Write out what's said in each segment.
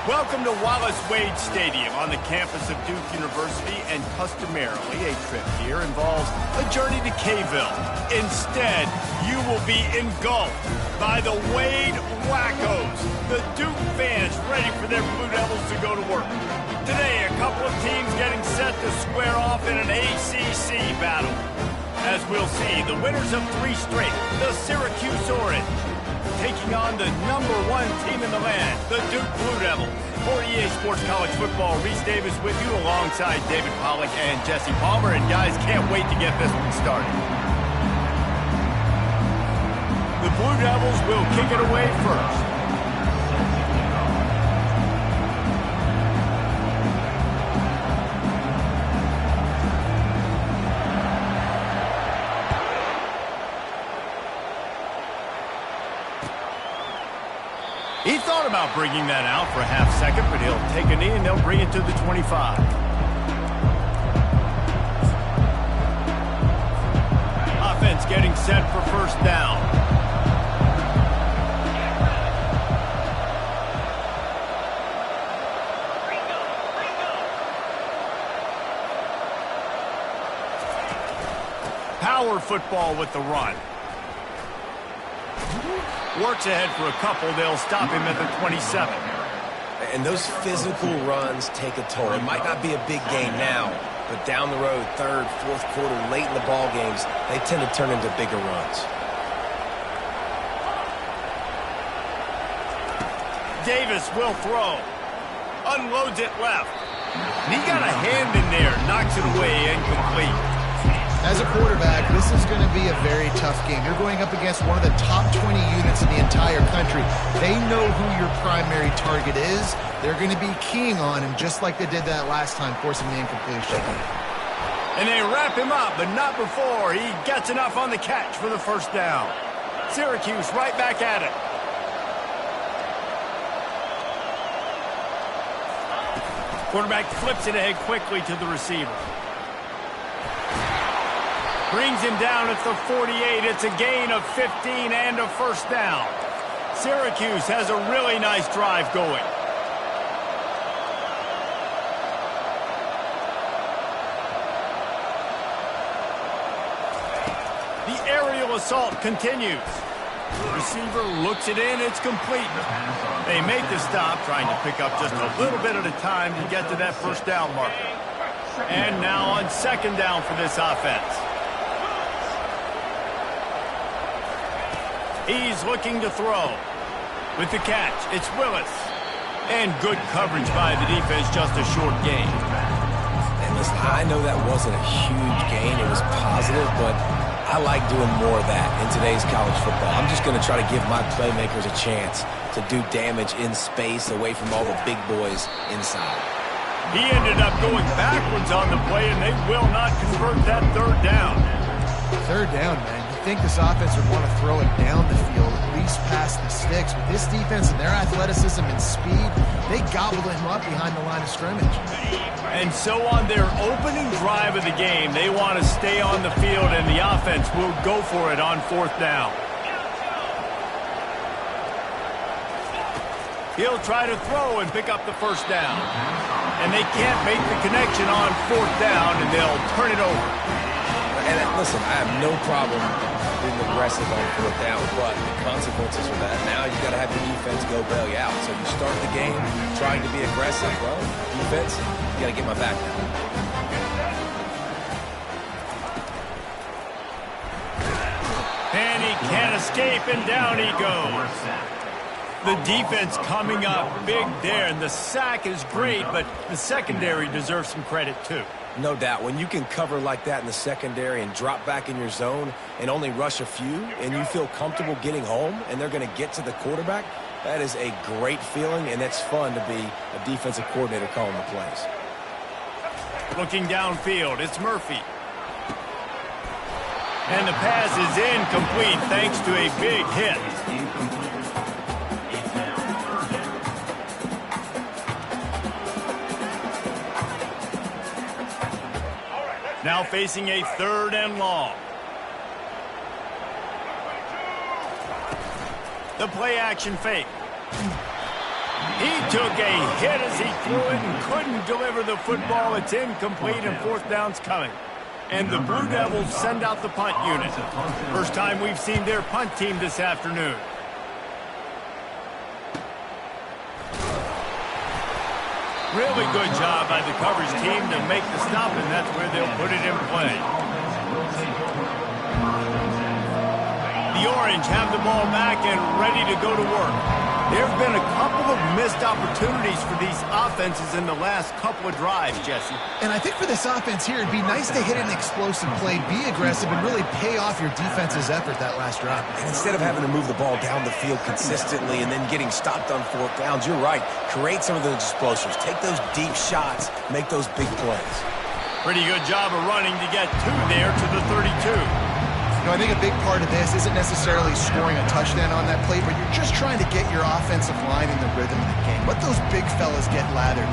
Welcome to Wallace Wade Stadium on the campus of Duke University, and customarily a trip here involves a journey to K-ville. Instead, you will be engulfed by the Wade Wackos, the Duke fans ready for their Blue Devils to go to work. Today, a couple of teams getting set to square off in an ACC battle. As we'll see, the winners of 3 straight, the Syracuse Orange, taking on the #1 team in the land, the Duke Blue Devils. For EA Sports College Football, Reese Davis with you alongside David Pollack and Jesse Palmer. And guys, can't wait to get this one started. The Blue Devils will kick it away first. He thought about bringing that out for a half second, but he'll take a knee and they'll bring it to the 25. Offense getting set for first down. Power football with the run. Works ahead for a couple. They'll stop him at the 27. And those physical runs take a toll. It might not be a big gain now, but down the road, third, fourth quarter, late in the ball games, they tend to turn into bigger runs. Davis will throw. Unloads it left. And he got a hand in there. Knocks it away, incomplete. As a quarterback, this is going to be a very tough game. You're going up against one of the top 20 units in the entire country. They know who your primary target is. They're going to be keying on him just like they did that last time, forcing the incompletion. And they wrap him up, but not before he gets enough on the catch for the first down. Syracuse right back at it. Quarterback flips it ahead quickly to the receiver. Brings him down at the 48. It's a gain of 15 and a first down. Syracuse has a really nice drive going. The aerial assault continues. Receiver looks it in. It's complete. They make the stop, trying to pick up just a little bit at a time to get to that first down marker. And now on second down for this offense. He's looking to throw. With the catch, it's Willis. And good coverage by the defense, just a short gain. And listen, I know that wasn't a huge gain. It was positive, but I like doing more of that in today's college football. I'm just going to try to give my playmakers a chance to do damage in space away from all the big boys inside. He ended up going backwards on the play, and they will not convert that third down. Third down, man. I think this offense would want to throw it down the field, at least past the sticks. With this defense and their athleticism and speed, they gobbled him up behind the line of scrimmage. And so on their opening drive of the game, they want to stay on the field, and the offense will go for it on fourth down. He'll try to throw and pick up the first down. And they can't make the connection on fourth down, and they'll turn it over. And listen, I have no problem being aggressive on fourth down, but the consequences of that, now you got to have your defense go bail you out. So you start the game trying to be aggressive. Well, defense, you got to get my back now. And he can't escape, and down he goes. The defense coming up big there, and the sack is great, but the secondary deserves some credit too. No doubt. When you can cover like that in the secondary and drop back in your zone and only rush a few, and you feel comfortable getting home and they're going to get to the quarterback, that is a great feeling, and it's fun to be a defensive coordinator calling the plays. Looking downfield, it's Murphy. And the pass is incomplete thanks to a big hit. Now facing a third and long. The play action fake. He took a hit as he threw it and couldn't deliver the football. It's incomplete and fourth down's coming. And the Blue Devils send out the punt unit. First time we've seen their punt team this afternoon. Really good job by the coverage team to make the stop, and that's where they'll put it in play. The Orange have the ball back and ready to go to work. There have been a couple of missed opportunities for these offenses in the last couple of drives, Jesse. And I think for this offense here, it'd be nice to hit an explosive play, be aggressive, and really pay off your defense's effort that last drive. And instead of having to move the ball down the field consistently and then getting stopped on fourth downs, you're right. Create some of those explosives. Take those deep shots. Make those big plays. Pretty good job of running to get two there to the 32. You know, I think a big part of this isn't necessarily scoring a touchdown on that play, but you're just trying to get your offensive line in the rhythm of the game. Let those big fellas get lathered.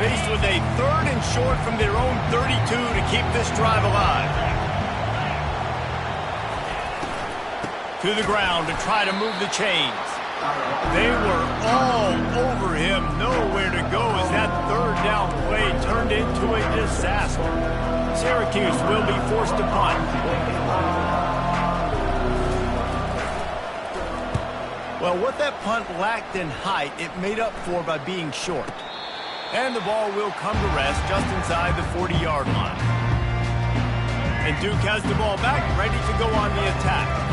Faced with a third and short from their own 32 to keep this drive alive. To the ground to try to move the chains. They were all over him, nowhere to go as that third down play turned into a disaster. Syracuse will be forced to punt. Well, what that punt lacked in height, it made up for by being short. And the ball will come to rest just inside the 40-yard line. And Duke has the ball back, ready to go on the attack.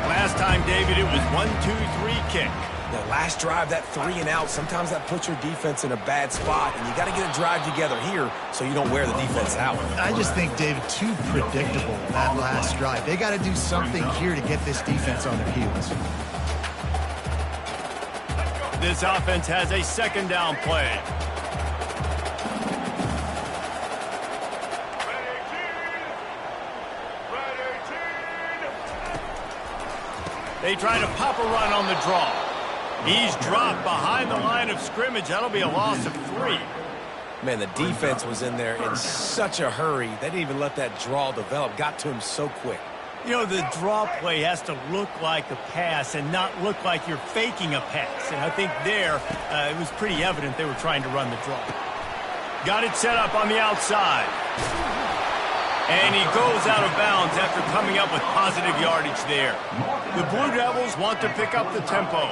Last time, David, it was 1-2-3 kick. The last drive, that 3 and out, sometimes that puts your defense in a bad spot, and you got to get a drive together here so you don't wear the defense out. I just think, David, too predictable that last drive. They got to do something here to get this defense on their heels. This offense has a second down play. They try to pop a run on the draw. He's dropped behind the line of scrimmage. That'll be a loss of 3. Man, the defense was in there in such a hurry. They didn't even let that draw develop. Got to him so quick. You know, the draw play has to look like a pass and not look like you're faking a pass. And I think there, it was pretty evident they were trying to run the draw. Got it set up on the outside. And he goes out of bounds after coming up with positive yardage there. The Blue Devils want to pick up the tempo.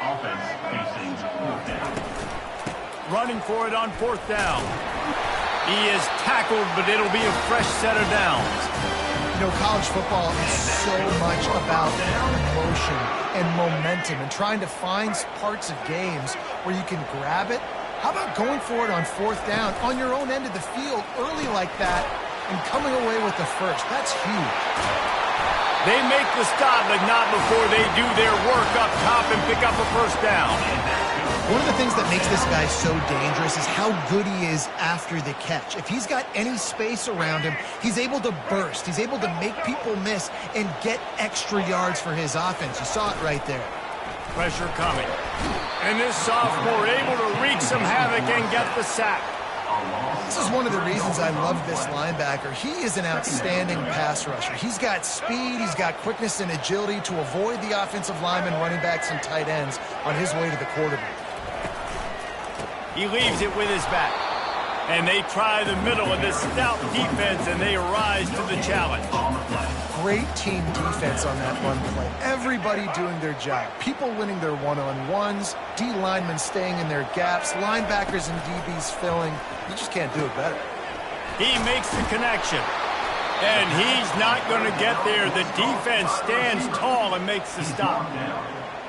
Offense facing fourth down. Running for it on fourth down. He is tackled, but it'll be a fresh set of downs. You know, college football is so much about motion and momentum and trying to find parts of games where you can grab it. How about going for it on fourth down on your own end of the field early like that and coming away with the first? That's huge. They make the stop, but not before they do their work up top and pick up a first down. One of the things that makes this guy so dangerous is how good he is after the catch. If he's got any space around him, he's able to burst. He's able to make people miss and get extra yards for his offense. You saw it right there. Pressure coming. And this sophomore able to wreak some havoc and get the sack. This is one of the reasons I love this linebacker. He is an outstanding pass rusher. He's got speed, he's got quickness and agility to avoid the offensive linemen, running backs, and tight ends on his way to the quarterback. He leaves it with his back. And they try the middle of this stout defense, and they rise to the challenge. Great team defense on that run play. Everybody doing their job. People winning their one-on-ones, D linemen staying in their gaps, linebackers and DBs filling. You just can't do it better. He makes the connection. And he's not going to get there. The defense stands tall and makes the stop.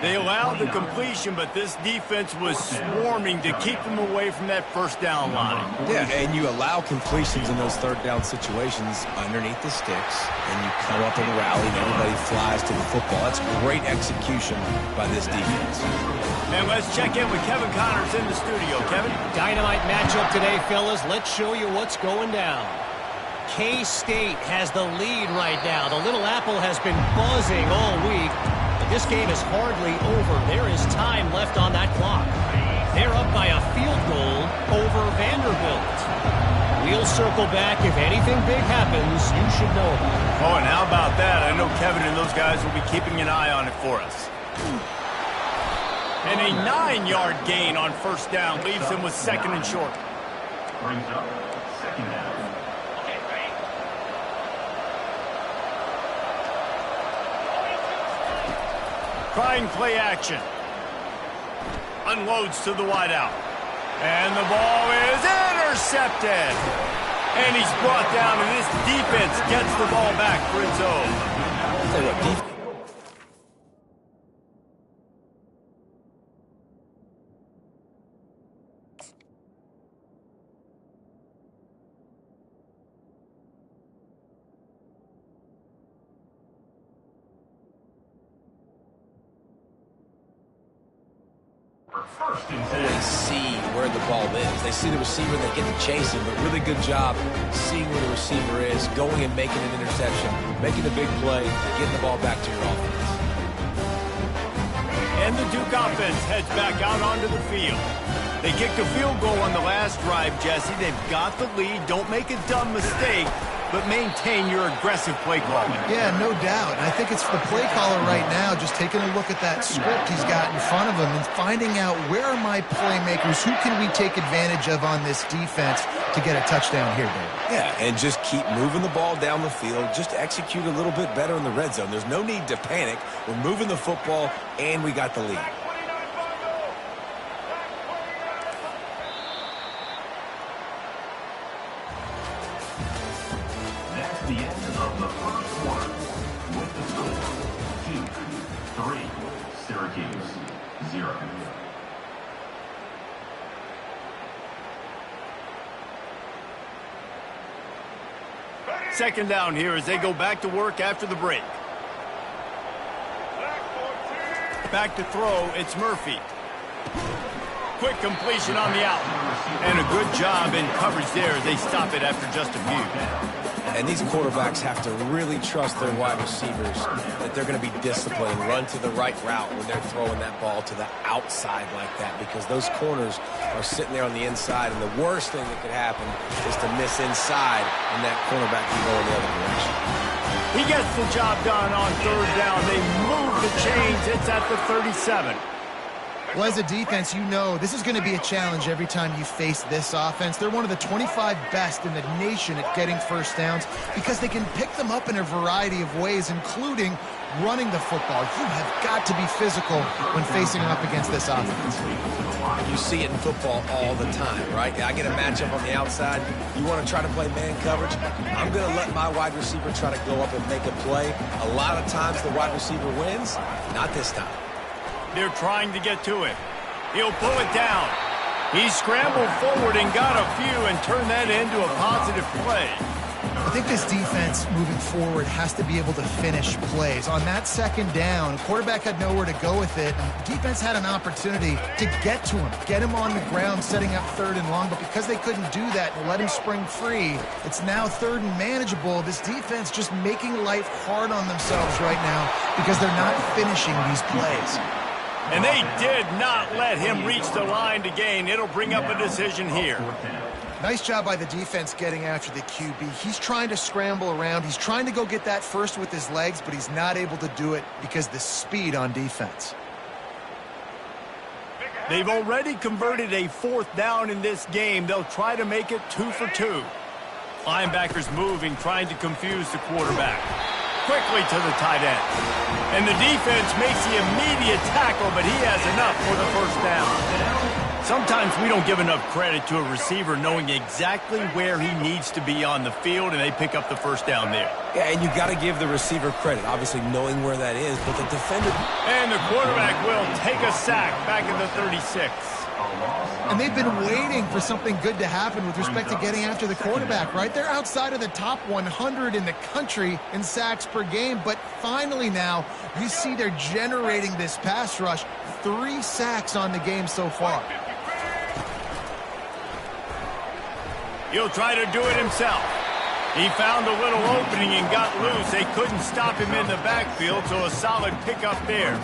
They allowed the completion, but this defense was swarming to keep them away from that first down line. Yeah, and you allow completions in those third down situations underneath the sticks, and you come up and rally, and everybody flies to the football. That's great execution by this defense. And let's check in with Kevin Connors in the studio. Kevin? Dynamite matchup today, fellas. Let's show you what's going down. K-State has the lead right now. The Little Apple has been buzzing all week. This game is hardly over. There is time left on that clock. They're up by a field goal over Vanderbilt. We'll circle back. If anything big happens, you should know about it. Oh, and how about that? I know Kevin and those guys will be keeping an eye on it for us. And a 9-yard gain on first down leaves them with second and short. Brings up second down. Trying play action. Unloads to the wideout. And the ball is intercepted. And he's brought down, and this defense gets the ball back for its own. Tell you what, defense. First and 10. They see where the ball is. They see the receiver, they get to chase him, but really good job seeing where the receiver is, going and making an interception, making a big play, getting the ball back to your offense. And the Duke offense heads back out onto the field. They kicked a field goal on the last drive, Jesse. They've got the lead. Don't make a dumb mistake, but maintain your aggressive play calling. Yeah, no doubt. And I think it's the play caller right now just taking a look at that script he's got in front of him and finding out where are my playmakers, who can we take advantage of on this defense to get a touchdown here, Dave. Yeah, and just keep moving the ball down the field. Just execute a little bit better in the red zone. There's no need to panic. We're moving the football, and we got the lead. That's the end of the first quarter. With the score, Duke 3, Syracuse 0. Second down here as they go back to work after the break. Back to throw, it's Murphy. Quick completion on the out. And a good job in coverage there as they stop it after just a few. And these quarterbacks have to really trust their wide receivers that they're going to be disciplined and run to the right route when they're throwing that ball to the outside like that, because those corners are sitting there on the inside, and the worst thing that could happen is to miss inside and that cornerback can go in the other direction. He gets the job done on third down. They move the chains. It's at the 37. Well, as a defense, you know this is going to be a challenge every time you face this offense. They're one of the 25 best in the nation at getting first downs because they can pick them up in a variety of ways, including running the football. You have got to be physical when facing up against this offense. You see it in football all the time, right? I get a matchup on the outside. You want to try to play man coverage? I'm going to let my wide receiver try to go up and make a play. A lot of times the wide receiver wins. Not this time. They're trying to get to it. He'll pull it down. He scrambled forward and got a few and turned that into a positive play. I think this defense moving forward has to be able to finish plays. On that second down, quarterback had nowhere to go with it. And defense had an opportunity to get to him, get him on the ground, setting up third and long. But because they couldn't do that and let him spring free, it's now third and manageable. This defense just making life hard on themselves right now because they're not finishing these plays. And they did not let him reach the line to gain. It'll bring up a decision here. Nice job by the defense getting after the QB. He's trying to scramble around. He's trying to go get that first with his legs, but he's not able to do it because the speed on defense. They've already converted a fourth down in this game. They'll try to make it 2 for 2. Linebackers moving, trying to confuse the quarterback. Quickly to the tight end. And the defense makes the immediate tackle, but he has enough for the first down. Sometimes we don't give enough credit to a receiver knowing exactly where he needs to be on the field, and they pick up the first down there. Yeah, and you got to give the receiver credit, obviously knowing where that is, but the defender... And the quarterback will take a sack back at the 36. And they've been waiting for something good to happen with respect to getting after the quarterback, right? They're outside of the top 100 in the country in sacks per game, but finally now you see they're generating this pass rush. 3 sacks on the game so far. He'll try to do it himself. He found a little opening and got loose. They couldn't stop him in the backfield, so a solid pickup there.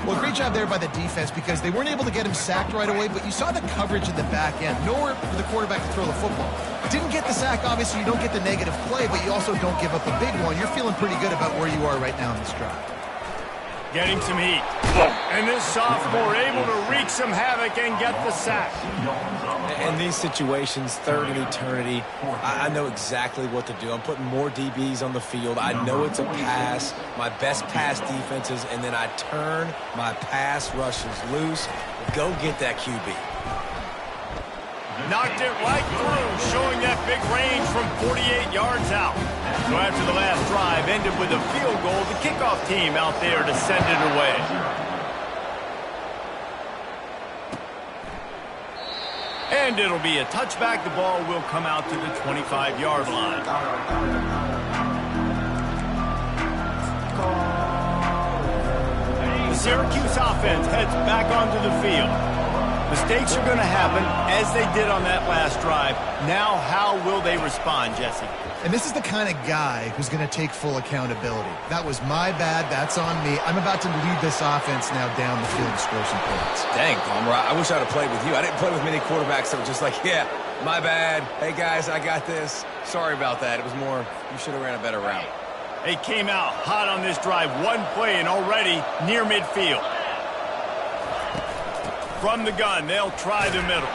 Well, great job there by the defense because they weren't able to get him sacked right away, but you saw the coverage in the back end. Nowhere for the quarterback to throw the football. Didn't get the sack, obviously you don't get the negative play, but you also don't give up a big one. You're feeling pretty good about where you are right now in this drive. Getting some heat. And this sophomore able to wreak some havoc and get the sack. In these situations, third and eternity, I know exactly what to do. I'm putting more DBs on the field. I know it's a pass, my best pass defenses, and then I turn my pass rushers loose. Go get that QB. Knocked it right through, showing that big range from 48 yards out. So after the last drive ended with a field goal, the kickoff team out there to send it away. And it'll be a touchback. The ball will come out to the 25-yard line. The Syracuse offense heads back onto the field. Mistakes are going to happen, as they did on that last drive. Now, how will they respond, Jesse? And this is the kind of guy who's going to take full accountability. That was my bad. That's on me. I'm about to lead this offense now down the field and score some points. Dang, Palmer, I wish I'd have played with you. I didn't play with many quarterbacks that were just like, yeah, my bad. Hey, guys, I got this. Sorry about that. It was more, you should have ran a better route. They came out hot on this drive. One play and already near midfield. From the gun, they'll try the middle.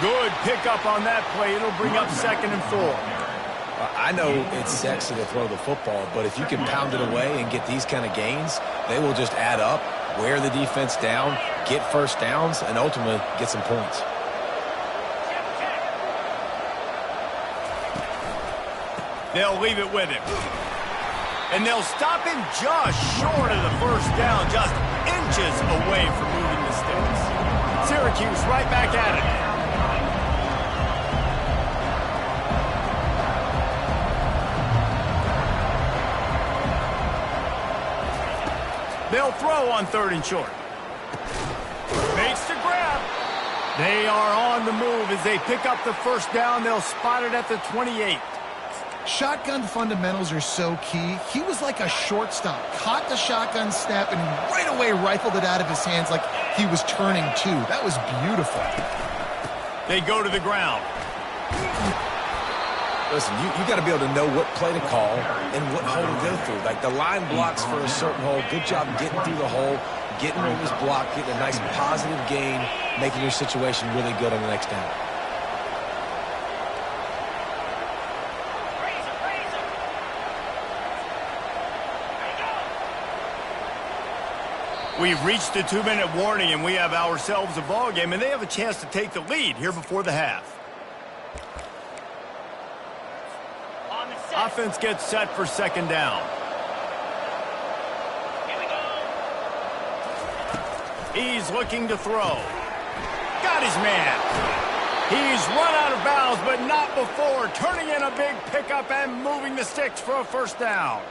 Good pickup on that play. It'll bring up 2nd and 4. I know it's sexy to throw the football, but if you can pound it away and get these kind of gains, they will just add up, wear the defense down, get first downs, and ultimately get some points. They'll leave it with him. And they'll stop him just short of the first down, just inches away from moving the sticks. Syracuse right back at it. They'll throw on 3rd and short. Makes the grab. They are on the move as they pick up the first down. They'll spot it at the 28. Shotgun fundamentals are so key. He was like a shortstop. Caught the shotgun snap and right away rifled it out of his hands like he was turning two. That was beautiful. They go to the ground. Listen, you got to be able to know what play to call and what hole to go through. Like the line blocks for a certain hole. Good job getting through the hole, getting where it was blocked, getting a nice positive gain, making your situation really good on the next down. We've reached the 2-minute warning, and we have ourselves a ball game, and they have a chance to take the lead here before the half. Offense gets set for 2nd down. Here we go. He's looking to throw. Got his man. He's run out of bounds, but not before turning in a big pickup and moving the sticks for a first down.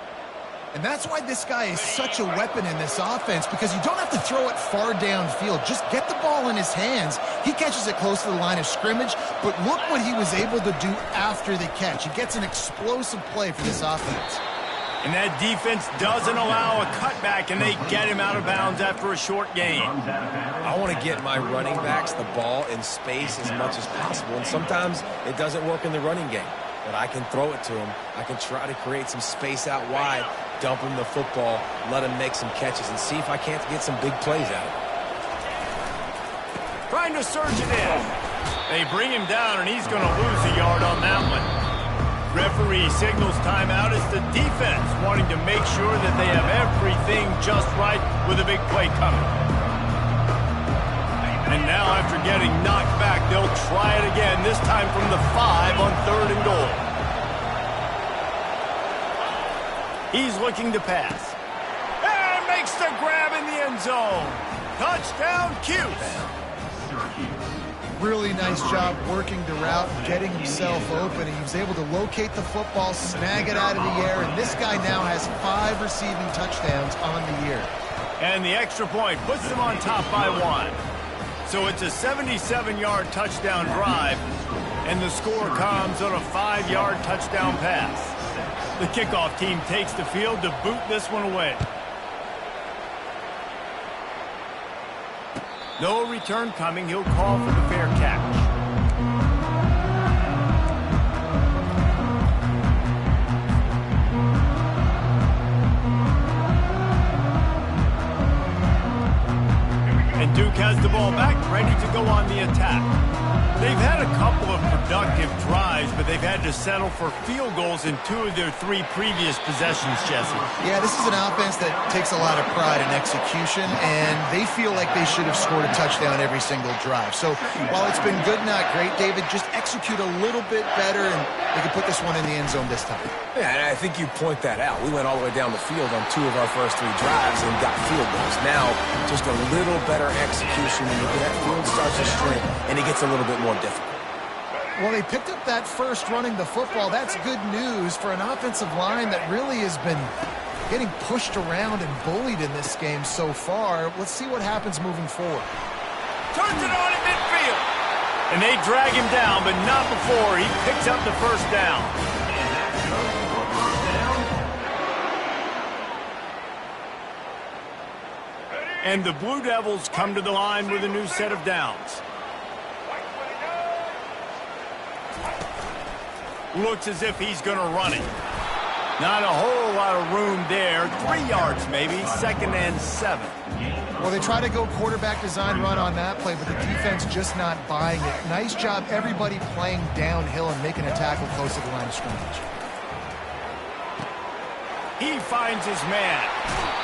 And that's why this guy is such a weapon in this offense, because you don't have to throw it far downfield. Just get the ball in his hands. He catches it close to the line of scrimmage, but look what he was able to do after the catch. He gets an explosive play for this offense. And that defense doesn't allow a cutback, and they get him out of bounds after a short gain. I want to get my running backs the ball in space as much as possible, and sometimes it doesn't work in the running game. But I can throw it to him. I can try to create some space out wide, dump him the football, let him make some catches, and see if I can't get some big plays out of him. Trying to surge it in. They bring him down, and he's going to lose a yard on that one. Referee signals timeout as the defense wanting to make sure that they have everything just right with a big play coming. And now after getting knocked back, they'll try it again, this time from the 5 on 3rd and goal. He's looking to pass. And makes the grab in the end zone. Touchdown, Cuse. Really nice job working the route, getting himself open. He was able to locate the football, snag it out of the air, and this guy now has 5 receiving touchdowns on the year. And the extra point puts them on top by 1. So it's a 77-yard touchdown drive, and the score comes on a 5-yard touchdown pass. The kickoff team takes the field to boot this one away. No return coming. He'll call for the fair catch. And Duke has the ball back, ready to go on the attack. They've had a couple of productive drives, but they've had to settle for field goals in 2 of their 3 previous possessions, Jesse. Yeah, this is an offense that takes a lot of pride in execution, and they feel like they should have scored a touchdown every single drive. So while it's been good, not great, David, just execute a little bit better, and they can put this one in the end zone this time. Yeah, and I think you point that out. We went all the way down the field on 2 of our first 3 drives and got field goals. Now, just a little better execution when that field starts to shrink, and it gets a little bit more difficult. Well, they picked up that first running the football. That's good news for an offensive line that really has been getting pushed around and bullied in this game so far. Let's see what happens moving forward. Turns it on in midfield. And they drag him down, but not before he picks up the first down. And that's good for first down. And the Blue Devils come to the line with a new set of downs. Looks as if he's going to run it. Not a whole lot of room there. 3 yards maybe, 2nd and 7. Well, they try to go quarterback design run on that play, but the defense just not buying it. Nice job, everybody playing downhill and making a tackle close to the line of scrimmage. He finds his man.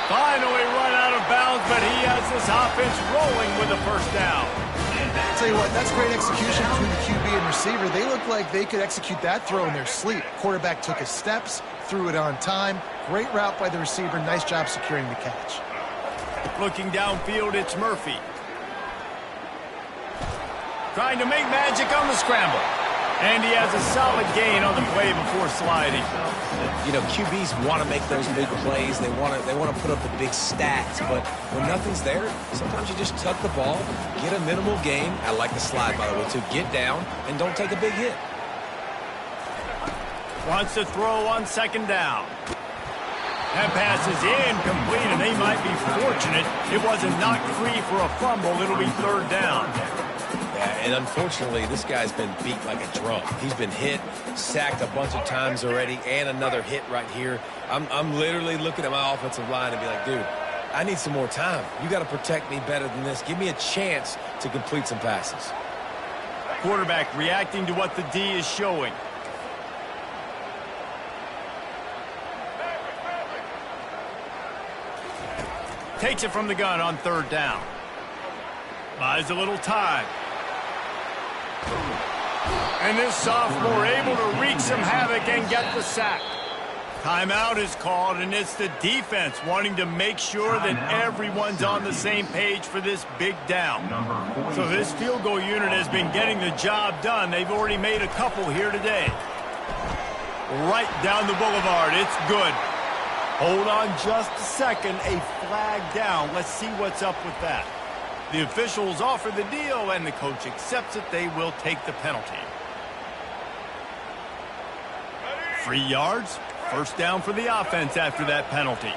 Finally run out of bounds, but he has this offense rolling with a first down. I'll tell you what, that's great execution between the QB and receiver. They look like they could execute that throw in their sleep. Quarterback took his steps, threw it on time. Great route by the receiver. Nice job securing the catch. Looking downfield, it's Murphy. Trying to make magic on the scramble. And he has a solid gain on the play before sliding. You know, QBs want to make those big plays. They want to put up the big stats. But when nothing's there, sometimes you just tuck the ball, get a minimal gain. I like the slide, by the way, too. Get down and don't take a big hit. Wants to throw on 2nd down. That pass is incomplete, and they might be fortunate it wasn't knocked free for a fumble. It'll be 3rd down. Yeah, and unfortunately, this guy's been beat like a drum. He's been hit, sacked a bunch of times already, and another hit right here. I'm literally looking at my offensive line and be like, dude, I need some more time. You got to protect me better than this. Give me a chance to complete some passes. Quarterback reacting to what the D is showing. Takes it from the gun on 3rd down. Buys a little time. And this sophomore able to wreak some havoc and get the sack. Timeout is called, and it's the defense wanting to make sure that everyone's on the same page for this big down. So this field goal unit has been getting the job done. They've already made a couple here today. Right down the boulevard. It's good. Hold on just a second. A flag down. Let's see what's up with that. The officials offer the deal, and the coach accepts it. They will take the penalty. 3 yards. First down for the offense after that penalty.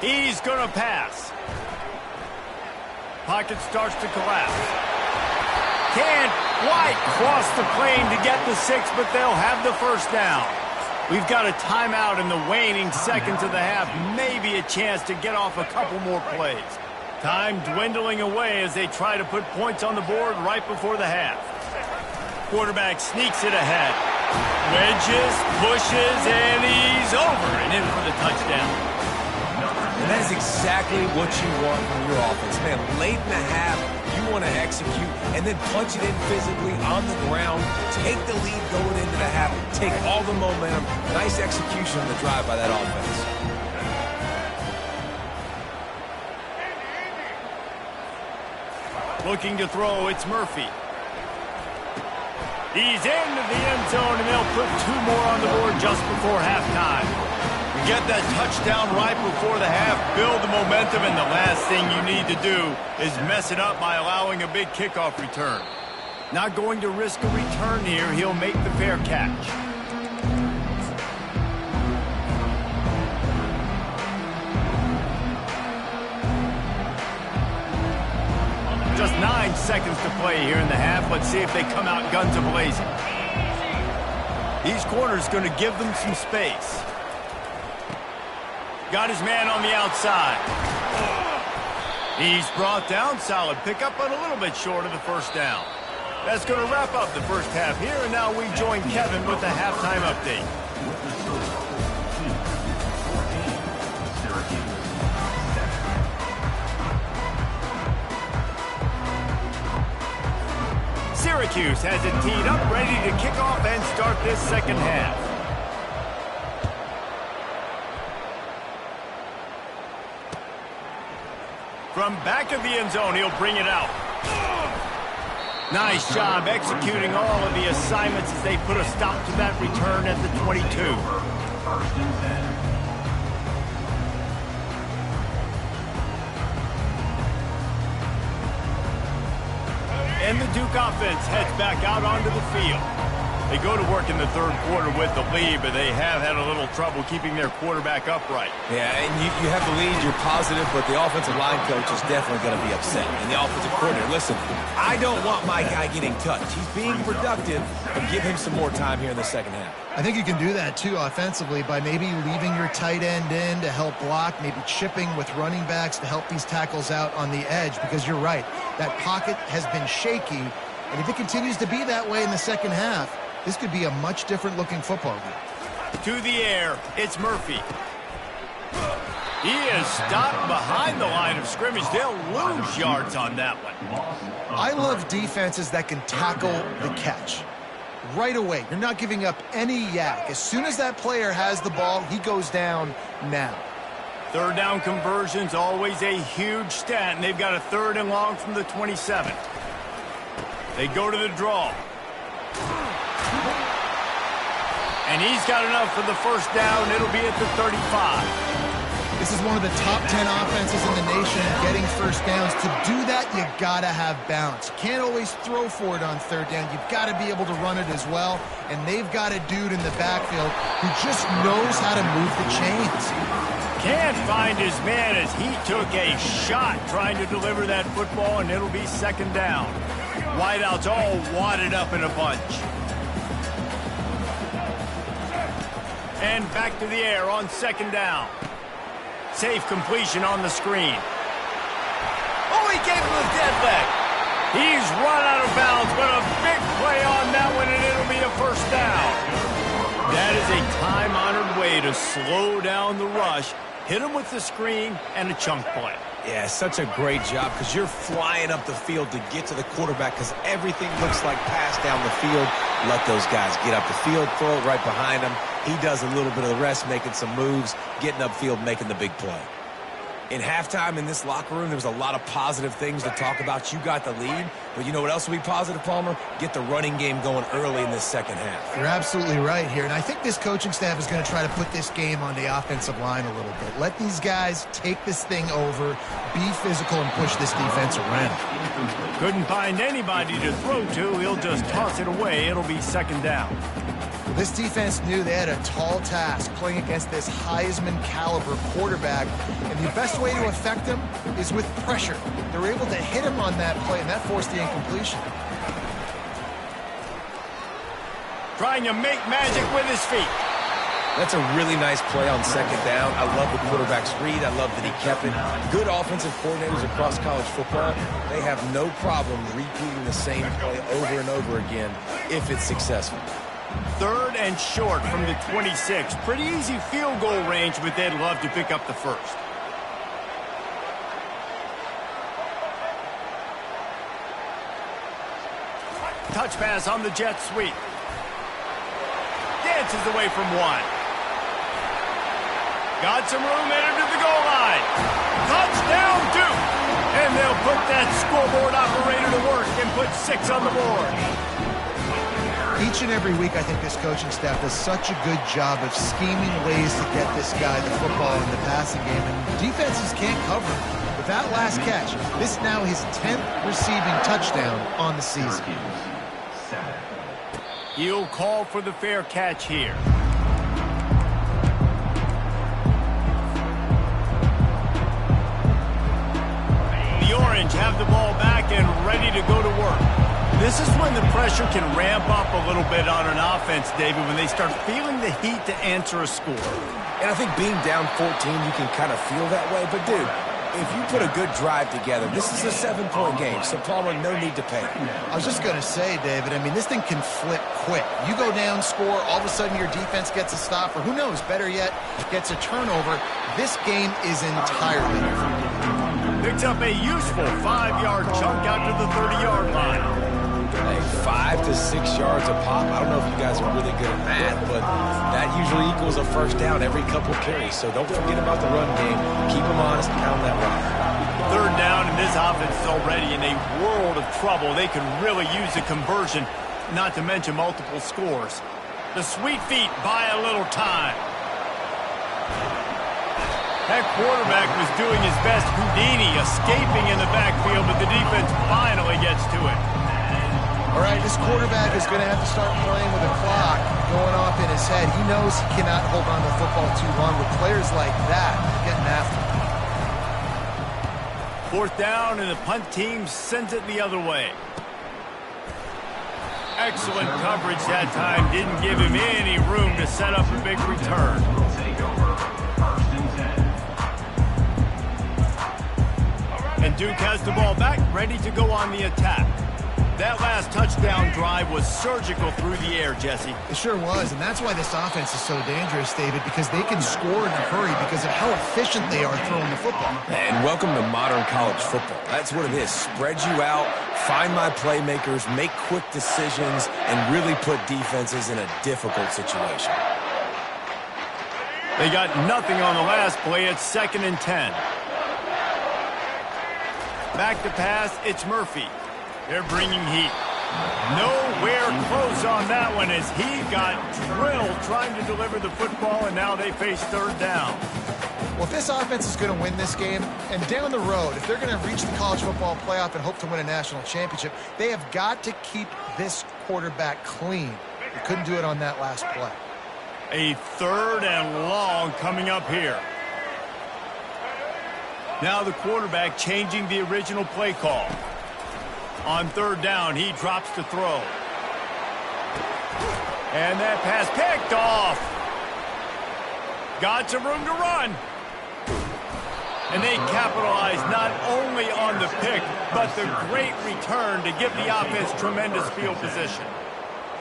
He's going to pass. Pocket starts to collapse. Can't quite cross the plane to get the 6, but they'll have the first down. We've got a timeout in the waning seconds of the half. Maybe a chance to get off a couple more plays. Time dwindling away as they try to put points on the board right before the half. Quarterback sneaks it ahead. Wedges, pushes, and he's over and in for the touchdown. And that is exactly what you want from your offense. Man, late in the half, you want to execute and then punch it in physically on the ground. Take the lead going into the half. Take all the momentum. Nice execution on the drive by that offense. Looking to throw, it's Murphy. He's into the end zone, and they'll put 2 more on the board just before halftime. You get that touchdown right before the half, build the momentum, and the last thing you need to do is mess it up by allowing a big kickoff return. Not going to risk a return here. He'll make the fair catch. Just 9 seconds to play here in the half. Let's see if they come out guns a-blazing. These corners going to give them some space. Got his man on the outside. He's brought down. Solid pickup, but a little bit short of the first down. That's going to wrap up the first half here, and now we join Kevin with the halftime update. Syracuse has it teed up, ready to kick off and start this second half. From back of the end zone, he'll bring it out. Nice job executing all of the assignments as they put a stop to that return at the 22. First and 10. And the Duke offense heads back out onto the field. They go to work in the third quarter with the lead, but they have had a little trouble keeping their quarterback upright. Yeah, and you have the lead, you're positive, but the offensive line coach is definitely going to be upset. And the offensive coordinator, listen, I don't want my guy getting touched. He's being productive, but give him some more time here in the second half. I think you can do that, too, offensively, by maybe leaving your tight end in to help block, maybe chipping with running backs to help these tackles out on the edge, because you're right. That pocket has been shaky, and if it continues to be that way in the second half, this could be a much different-looking football game. To the air, it's Murphy. He is stopped behind the line of scrimmage. They'll lose yards on that one. I love defenses that can tackle the catch. Right away, you're not giving up any yak. As soon as that player has the ball, he goes down now. Third down conversion's always a huge stat, and they've got a 3rd and long from the 27. They go to the draw. And he's got enough for the first down. It'll be at the 35. This is one of the top 10 offenses in the nation getting first downs. To do that, you got to have balance. You can't always throw for it on 3rd down. You've got to be able to run it as well. And they've got a dude in the backfield who just knows how to move the chains. Can't find his man as he took a shot trying to deliver that football, and it'll be 2nd down. Wideouts all wadded up in a bunch. And back to the air on 2nd down. Safe completion on the screen. Oh, he gave him a dead leg. He's run out of bounds, but a big play on that one, and it'll be a first down. That is a time-honored way to slow down the rush, hit him with the screen, and a chunk play. Yeah, such a great job because you're flying up the field to get to the quarterback because everything looks like pass down the field. Let those guys get up the field, throw it right behind him. He does a little bit of the rest, making some moves, getting upfield, making the big play. In halftime in this locker room, there was a lot of positive things to talk about. You got the lead, but you know what else will be positive, Palmer? Get the running game going early in this second half. You're absolutely right here, and I think this coaching staff is going to try to put this game on the offensive line a little bit. Let these guys take this thing over, be physical, and push this defense around. Couldn't find anybody to throw to. He'll just toss it away. It'll be 2nd down. This defense knew they had a tall task playing against this Heisman caliber quarterback, and the best way to affect him is with pressure. They were able to hit him on that play, and that forced the incompletion. Trying to make magic with his feet. That's a really nice play on 2nd down. I love the quarterback's read. I love that he kept it. Good offensive coordinators across college football, they have no problem repeating the same play over and over again if it's successful. 3rd and short from the 26. Pretty easy field goal range, but they'd love to pick up the first. Touch pass on the jet sweep. Dances away from one. Got some room, headed to the goal line. Touchdown, Duke! And they'll put that scoreboard operator to work and put 6 on the board. Each and every week, I think this coaching staff does such a good job of scheming ways to get this guy the football in the passing game, and defenses can't cover him. With that last catch, this now his 10th receiving touchdown on the season. He'll call for the fair catch here. The orange Orange have the ball back and ready to go to work. This is when the pressure can ramp up a little bit on an offense, David, when they start feeling the heat to answer a score. And I think being down 14, you can kind of feel that way. But, dude, if you put a good drive together, this is a 7-point game, so Palmer, no need to panic. I was just going to say, David, I mean, this thing can flip quick. You go down, score, all of a sudden your defense gets a stop, or who knows, better yet, gets a turnover. This game is entirely different. Picks up a useful 5-yard chunk out to the 30-yard line. Hey, 5 to 6 yards a pop. I don't know if you guys are really good at math, but that usually equals a first down every couple carries. So don't forget about the run game. Keep them honest, pound that rock. Third down, and this offense is already in a world of trouble. They could really use a conversion, not to mention multiple scores. The sweet feet buy a little time. That quarterback was doing his best Houdini, escaping in the backfield, but the defense finally gets to it. All right, this quarterback is going to have to start playing with a clock going off in his head. He knows he cannot hold on to the football too long with players like that getting after him. Fourth down, and the punt team sends it the other way. Excellent coverage that time. Didn't give him any room to set up a big return. And Duke has the ball back, ready to go on the attack. That last touchdown drive was surgical through the air, Jesse. It sure was, and that's why this offense is so dangerous, David, because they can score in a hurry because of how efficient they are throwing the football. And welcome to modern college football. That's what it is. Spread you out, find my playmakers, make quick decisions, and really put defenses in a difficult situation. They got nothing on the last play. It's 2nd and 10. Back to pass, it's Murphy. They're bringing heat. Nowhere close on that one as he got drilled trying to deliver the football, and now they face third down. Well, if this offense is going to win this game, and down the road, if they're going to reach the college football playoff and hope to win a national championship, they have got to keep this quarterback clean. They couldn't do it on that last play. A 3rd and long coming up here. Now the quarterback changing the original play call. On 3rd down, he drops to throw. And that pass picked off. Got some room to run. And they capitalize not only on the pick, but the great return to give the offense tremendous field position.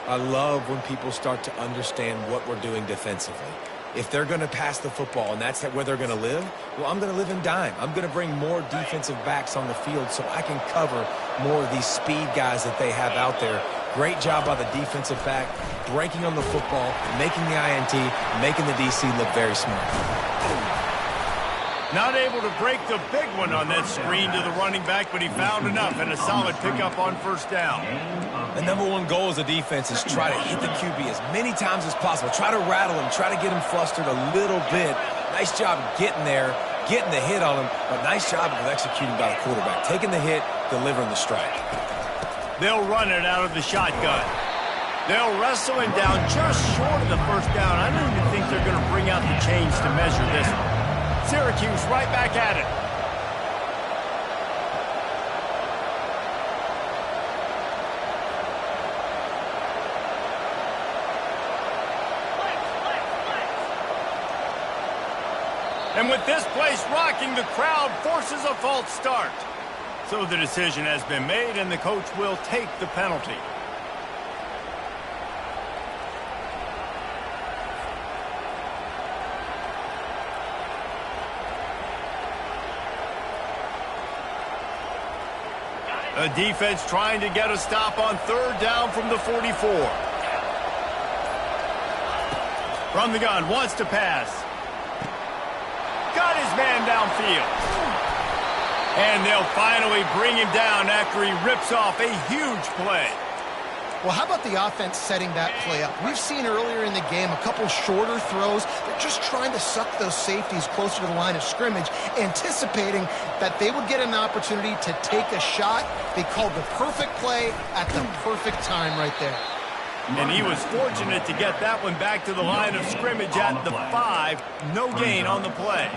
I love when people start to understand what we're doing defensively. If they're going to pass the football and that's where they're going to live, well, I'm going to live in dime. I'm going to bring more defensive backs on the field so I can cover more of these speed guys that they have out there. Great job by the defensive back, breaking on the football, making the INT, making the DC look very smart. Not able to break the big one on that screen to the running back, but he found enough and a solid pickup on 1st down. The #1 goal as a defense is try to hit the QB as many times as possible. Try to rattle him, try to get him flustered a little bit. Nice job getting there, getting the hit on him, but nice job of executing by the quarterback. Taking the hit, delivering the strike. They'll run it out of the shotgun. They'll wrestle him down just short of the 1st down. I don't even think they're going to bring out the chains to measure this one. Syracuse right back at it. And with this place rocking, the crowd forces a false start. So the decision has been made, and the coach will take the penalty. The defense trying to get a stop on 3rd down from the 44. From the gun, wants to pass. Got his man downfield. And they'll finally bring him down after he rips off a huge play. Well, how about the offense setting that play up? We've seen earlier in the game a couple shorter throws. They're just trying to suck those safeties closer to the line of scrimmage, anticipating that they would get an opportunity to take a shot. They called the perfect play at the perfect time right there. And he was fortunate to get that one back to the line of scrimmage at the 5. No gain on the play.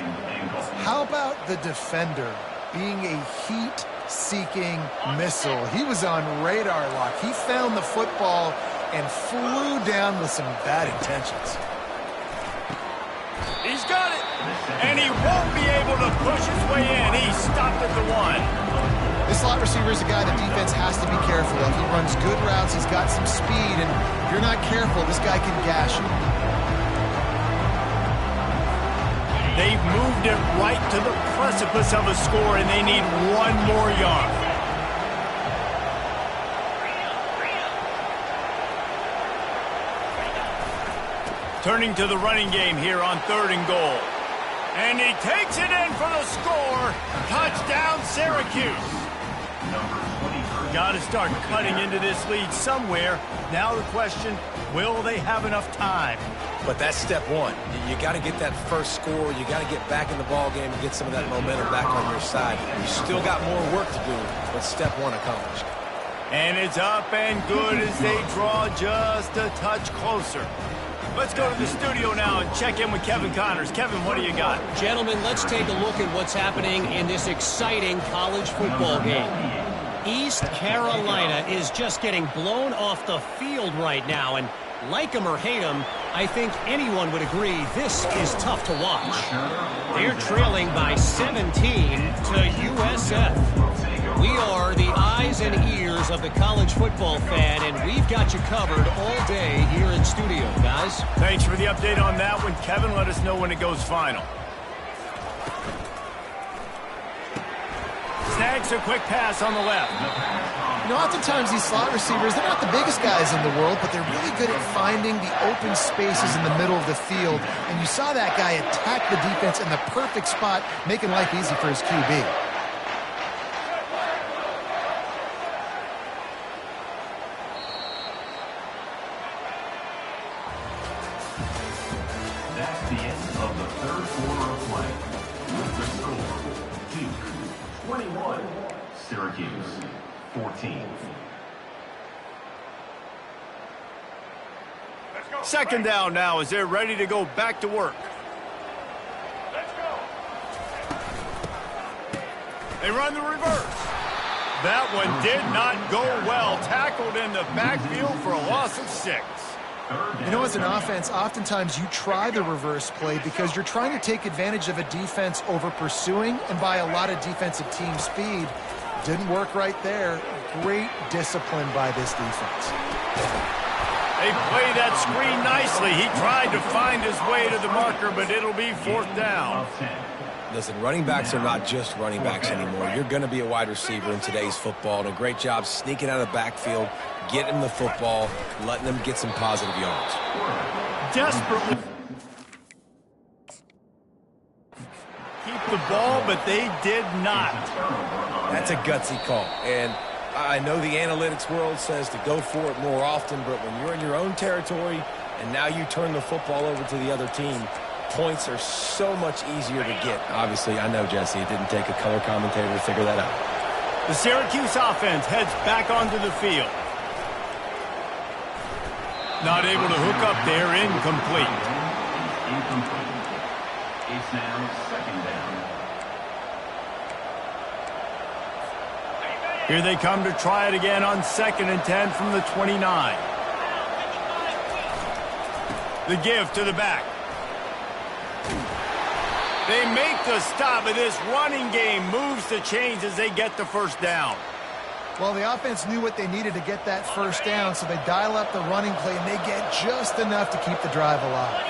How about the defender being a heat seeking missile. He was on radar lock. He found the football and flew down with some bad intentions. He's got it, and he won't be able to push his way in. He stopped at the 1. This slot receiver is a guy the defense has to be careful of. He runs good routes. He's got some speed, and if you're not careful, this guy can gash you. They've moved it right to the precipice of a score, and they need one more yard. Turning to the running game here on 3rd and goal. And he takes it in for the score. Touchdown, Syracuse. Got to start cutting into this lead somewhere. Now the question, will they have enough time? But that's step one. You got to get that first score. You got to get back in the ball game and get some of that momentum back on your side. You still got more work to do, but step one accomplished. And it's up and good as they draw just a touch closer. Let's go to the studio now and check in with Kevin Connors. Kevin, what do you got? Gentlemen, let's take a look at what's happening in this exciting college football game. East Carolina is just getting blown off the field right now, and like them or hate them, I think anyone would agree this is tough to watch. They're trailing by 17 to USF. We are the eyes and ears of the college football fan, and we've got you covered all day here in studio, guys. Thanks for the update on that one, Kevin. Let us know when it goes final. Snags a quick pass on the left. You know, oftentimes these slot receivers, they're not the biggest guys in the world, but they're really good at finding the open spaces in the middle of the field. And you saw that guy attack the defense in the perfect spot, making life easy for his QB. That's the end of the 3rd quarter of play. With the score, Duke 21, Syracuse 14. Second down now as they're ready to go back to work. Let's go. They run the reverse. That one did not go well. Tackled in the backfield for a loss of 6. You know, as an offense, oftentimes you try the reverse play because you're trying to take advantage of a defense over pursuing and by a lot of defensive team speed. Didn't work right there. Great discipline by this defense. They play that screen nicely. He tried to find his way to the marker, but it'll be 4th down. Listen, running backs are not just running backs anymore. You're going to be a wide receiver in today's football. And a great job sneaking out of the backfield, getting the football, letting them get some positive yards. Desperately keep the ball, but they did not. That's a gutsy call. And I know the analytics world says to go for it more often, but when you're in your own territory and now you turn the football over to the other team, points are so much easier to get. Obviously, I know, Jesse, it didn't take a color commentator to figure that out. The Syracuse offense heads back onto the field. Not able to hook up there, incomplete. It's now 2nd down. Here they come to try it again on 2nd and 10 from the 29. The give to the back. They make the stop, and this running game moves the chains as they get the 1st down. Well, the offense knew what they needed to get that 1st down, so they dial up the running play, and they get just enough to keep the drive alive.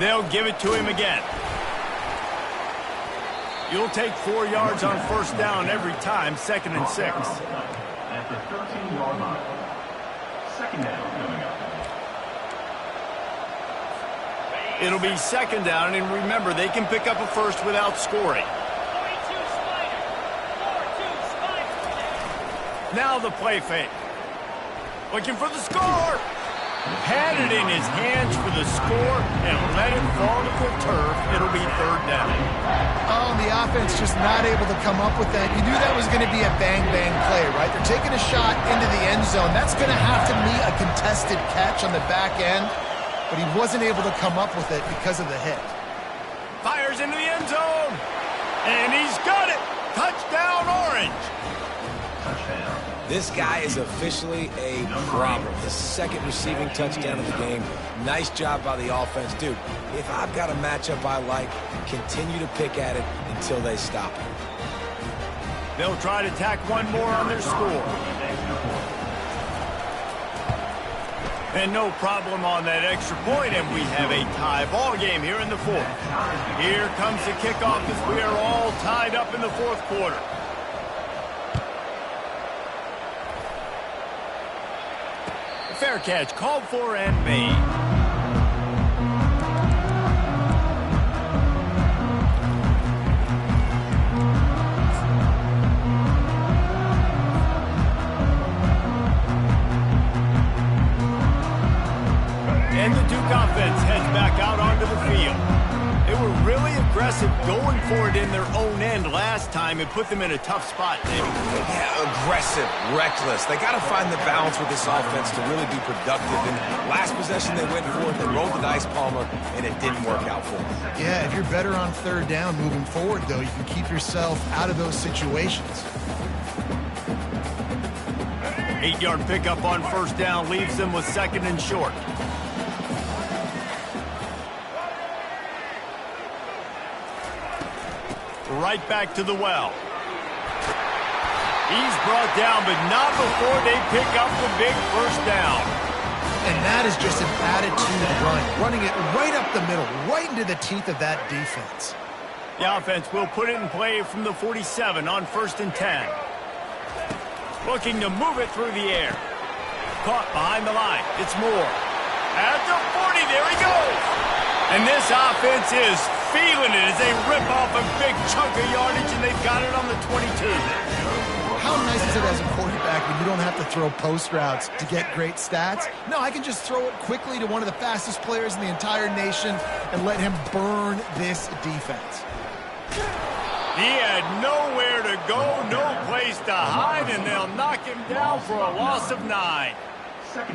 They'll give it to him again. You'll take 4 yards on 1st down every time, 2nd and 6. At the 13-yard line. 2nd down coming up. It'll be 2nd down, and remember, they can pick up a 1st without scoring. Now the play fake. Looking for the score. Had it in his hands for the score and let it fall to the turf. It'll be 3rd down. Oh, the offense just not able to come up with that. You knew that was going to be a bang-bang play, right? They're taking a shot into the end zone. That's going to have to be a contested catch on the back end, but he wasn't able to come up with it because of the hit. Fires into the end zone. And he's got it. Touchdown, Orange. Touchdown. This guy is officially a problem. His second receiving touchdown of the game. Nice job by the offense. Dude, if I've got a matchup I like, continue to pick at it until they stop it. They'll try to tack one more on their score. And no problem on that extra point, and we have a tie ball game here in the fourth. Here comes the kickoff as we are all tied up in the fourth quarter. Fair catch called for and made. And the Duke offense heads back out onto the field. They were really aggressive going for it in their own end last time and put them in a tough spot, David. Yeah, aggressive, reckless. They got to find the balance with this offense to really be productive. And last possession they went for it, they rolled the dice, Palmer, and it didn't work out for them. Yeah, if you're better on third down moving forward, though, you can keep yourself out of those situations. 8-yard pickup on first down leaves them with second and short. Right back to the well. He's brought down, but not before they pick up the big first down. And that is just an attitude run, running it right up the middle, right into the teeth of that defense. The offense will put it in play from the 47 on first and 10. Looking to move it through the air. Caught behind the line. It's Moore. At the 40, there he goes. And this offense is feeling it as they rip off a big chunk of yardage, and they've got it on the 22. How nice is it as a quarterback when you don't have to throw post routes to get great stats? No, I can just throw it quickly to one of the fastest players in the entire nation and let him burn this defense. He had nowhere to go, no place to hide, and they'll knock him down for a loss of 9.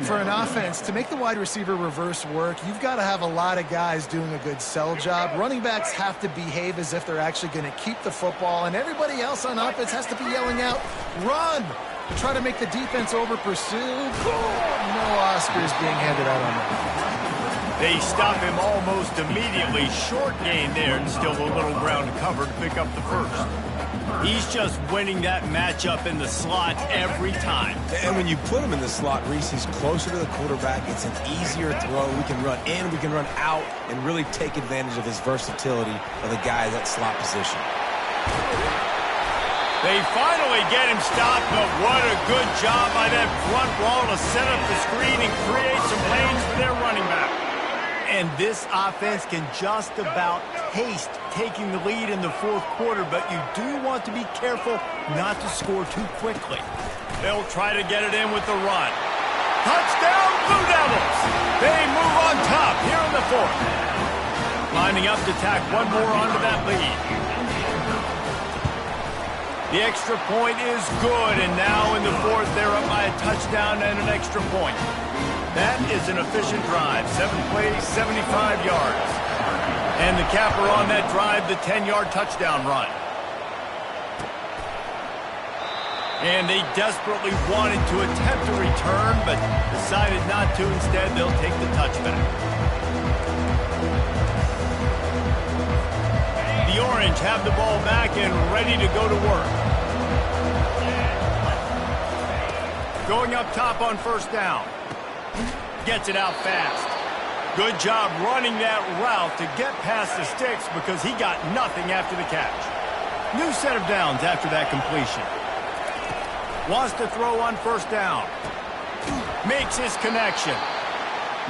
For an offense, to make the wide receiver reverse work, you've got to have a lot of guys doing a good sell job. Running backs have to behave as if they're actually going to keep the football, and everybody else on offense has to be yelling out, run, to try to make the defense over-pursue. No Oscars being handed out on that. They stop him almost immediately. Short gain there, and still a little ground to cover to pick up the first. He's just winning that matchup in the slot every time. And when you put him in the slot, Reese, he's closer to the quarterback. It's an easier throw. We can run in, we can run out, and really take advantage of his versatility of the guy at that slot position. They finally get him stopped, but what a good job by that front wall to set up the screen and create some lanes for their running back. And this offense can just about taste taking the lead in the fourth quarter, but you do want to be careful not to score too quickly. They'll try to get it in with the run. Touchdown, Blue Devils! They move on top here in the fourth. Lining up to tack one more onto that lead. The extra point is good, and now in the fourth, they're up by a touchdown and an extra point. That is an efficient drive. 7 plays, 75 yards. And the capper on that drive, the 10-yard touchdown run. And they desperately wanted to attempt a return, but decided not to. Instead, they'll take the touchback. The Orange have the ball back and ready to go to work. Going up top on first down. Gets it out fast. Good job running that route to get past the sticks because he got nothing after the catch. New set of downs after that completion. Wants to throw on first down. Makes his connection.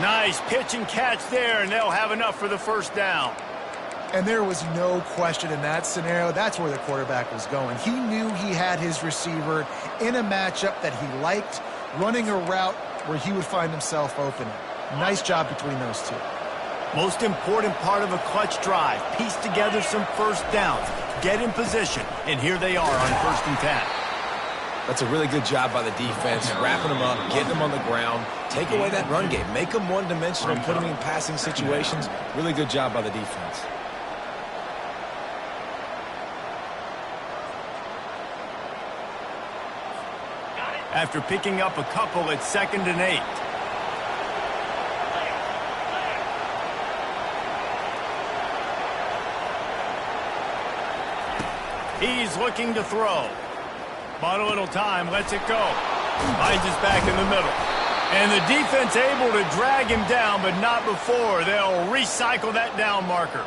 Nice pitch and catch there, and they'll have enough for the first down. And there was no question in that scenario. That's where the quarterback was going. He knew he had his receiver in a matchup that he liked, running a route where he would find himself open. Nice job between those two. Most important part of a clutch drive. Piece together some first downs. Get in position. And here they are on first and 10. That's a really good job by the defense, wrapping them up, getting them on the ground, take away that run game, make them one-dimensional, put them in passing situations. Really good job by the defense. after picking up a couple at 2nd and 8. He's looking to throw. Bought a little time, lets it go. Finds his back in the middle. And the defense able to drag him down, but not before. They'll recycle that down marker.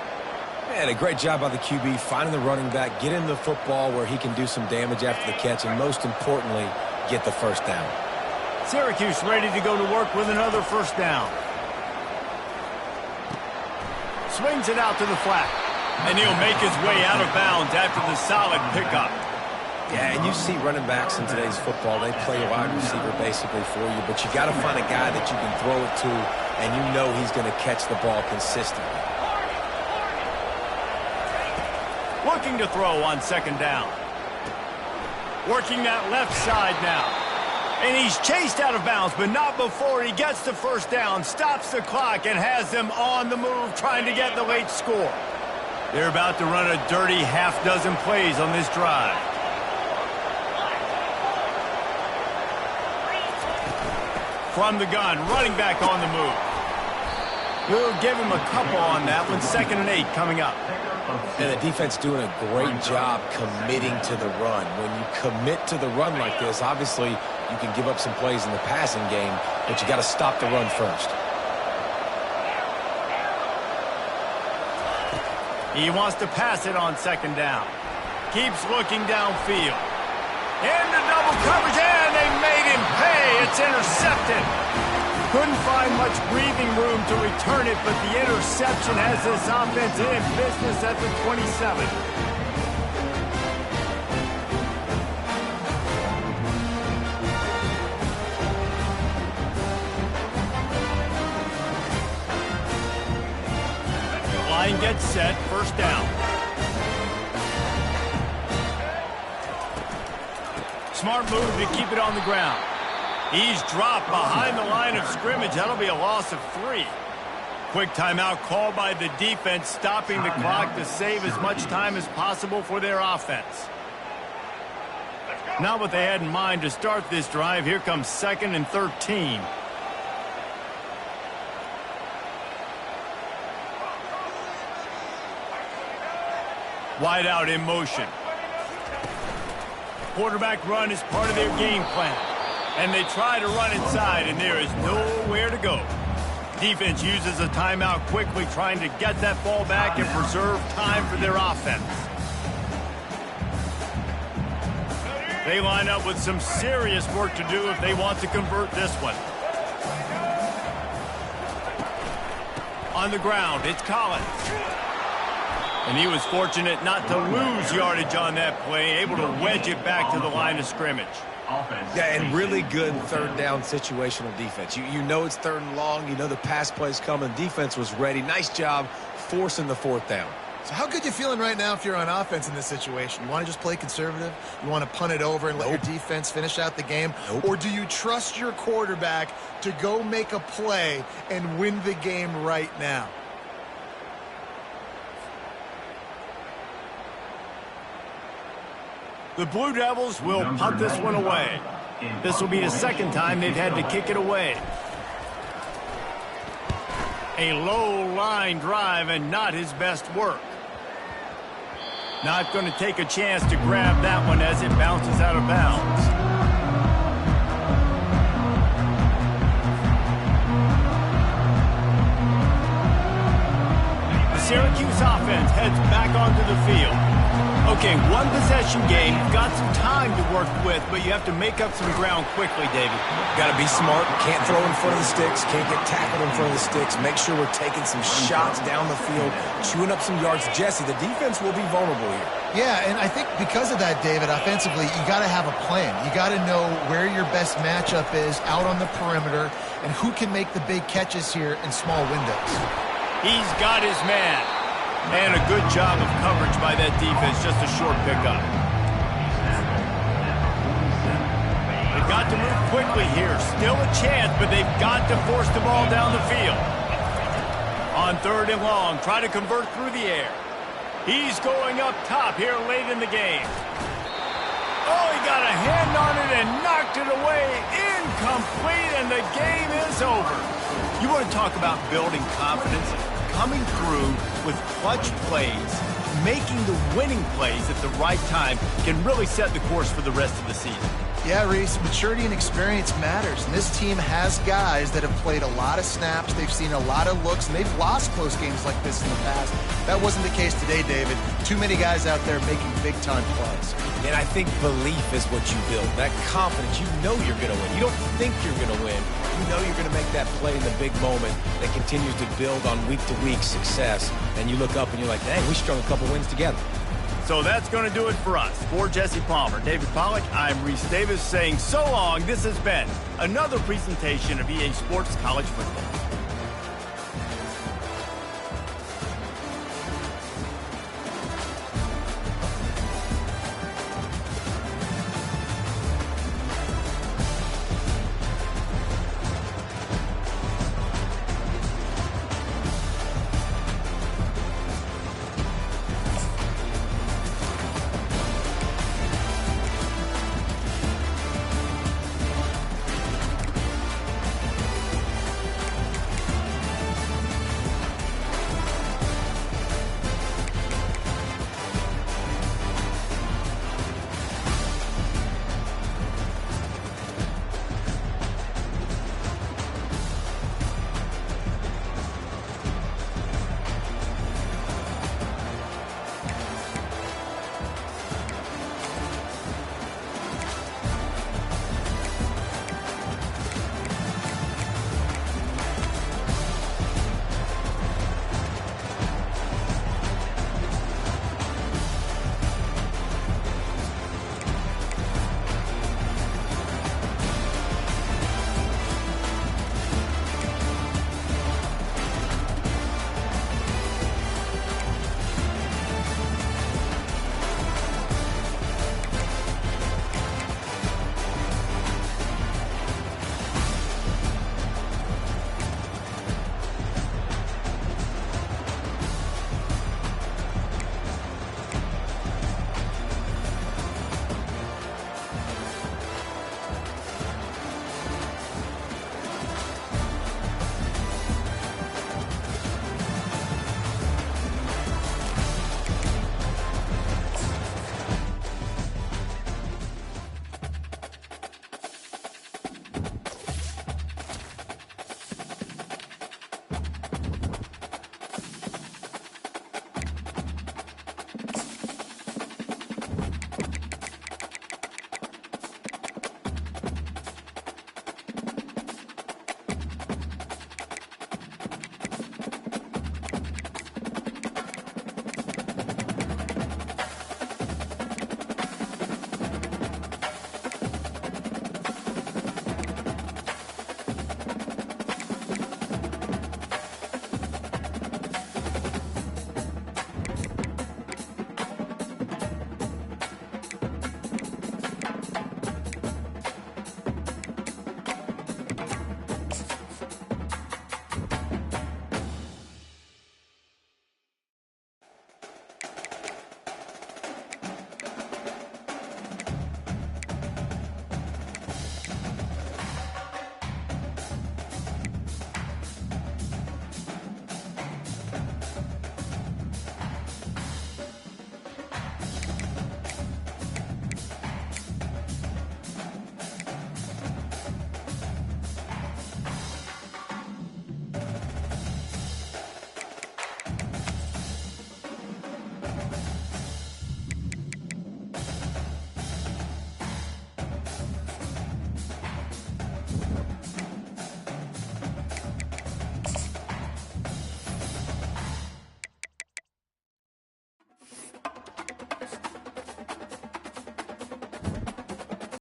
Man, a great job by the QB, finding the running back, getting the football where he can do some damage after the catch, and most importantly, get the first down. Syracuse ready to go to work with another first down. Swings it out to the flat. And he'll make his way out of bounds after the solid pickup. Yeah, and you see running backs in today's football, they play a wide receiver basically for you, but you got to find a guy that you can throw it to, and you know he's going to catch the ball consistently. Looking to throw on 2nd down. Working that left side now. And he's chased out of bounds, but not before he gets the first down, stops the clock, and has them on the move trying to get the late score. They're about to run a dirty half-dozen plays on this drive. From the gun, running back on the move. We'll give him a couple on that one. 2nd and 8 coming up. And the defense doing a great job committing to the run. When you commit to the run like this, obviously you can give up some plays in the passing game, but you got to stop the run first. He wants to pass it on 2nd down. Keeps looking downfield. Into double coverage, and they made him pay. It's intercepted. Couldn't find much breathing room to return it, but the interception has this offense in business at the 27. Line gets set, first down. Smart move to keep it on the ground. He's dropped behind the line of scrimmage. That'll be a loss of 3. Quick timeout called by the defense, stopping the clock to save as much time as possible for their offense. Not what they had in mind to start this drive. Here comes 2nd and 13. Wide out in motion. Quarterback run is part of their game plan. And they try to run inside, and there is nowhere to go. Defense uses a timeout quickly, trying to get that ball back and preserve time for their offense. They line up with some serious work to do if they want to convert this one. On the ground, it's Collins. And he was fortunate not to lose yardage on that play, able to wedge it back to the line of scrimmage. Yeah, and really good 3rd down situational defense. You know it's 3rd and long. You know the pass play's coming. Defense was ready. Nice job forcing the 4th down. So how good you feeling right now if you're on offense in this situation? You want to just play conservative? You want to punt it over and let your defense finish out the game? Or do you trust your quarterback to go make a play and win the game right now? The Blue Devils will punt this one away. This will be the 2nd time they've had to kick it away. A low line drive and not his best work. Not going to take a chance to grab that one as it bounces out of bounds. The Syracuse offense heads back onto the field. Okay, one possession game. You've got some time to work with, but you have to make up some ground quickly, David. Got to be smart. Can't throw in front of the sticks. Can't get tackled in front of the sticks. Make sure we're taking some shots down the field, chewing up some yards. Jesse, the defense will be vulnerable here. Yeah, and I think because of that, David, offensively, you got to have a plan. You got to know where your best matchup is out on the perimeter and who can make the big catches here in small windows. He's got his man. And a good job of coverage by that defense, just a short pickup. They've got to move quickly here. Still a chance, but they've got to force the ball down the field. On 3rd and long, try to convert through the air. He's going up top here late in the game. Oh, he got a hand on it and knocked Knocked it away. Incomplete, and the game is over. You want to talk about building confidence? Coming through with clutch plays, making the winning plays at the right time can really set the course for the rest of the season. Yeah, Reese, maturity and experience matters, and this team has guys that have played a lot of snaps, they've seen a lot of looks, and they've lost close games like this in the past. That wasn't the case today, David. Too many guys out there making big-time plays. And I think belief is what you build, that confidence. You know you're going to win. You don't think you're going to win. You know you're going to make that play in the big moment that continues to build on week-to-week success, and you look up and you're like, dang, we strung a couple wins together. So that's going to do it for us. For Jesse Palmer, David Pollack, I'm Reese Davis saying so long. This has been another presentation of EA Sports College Football.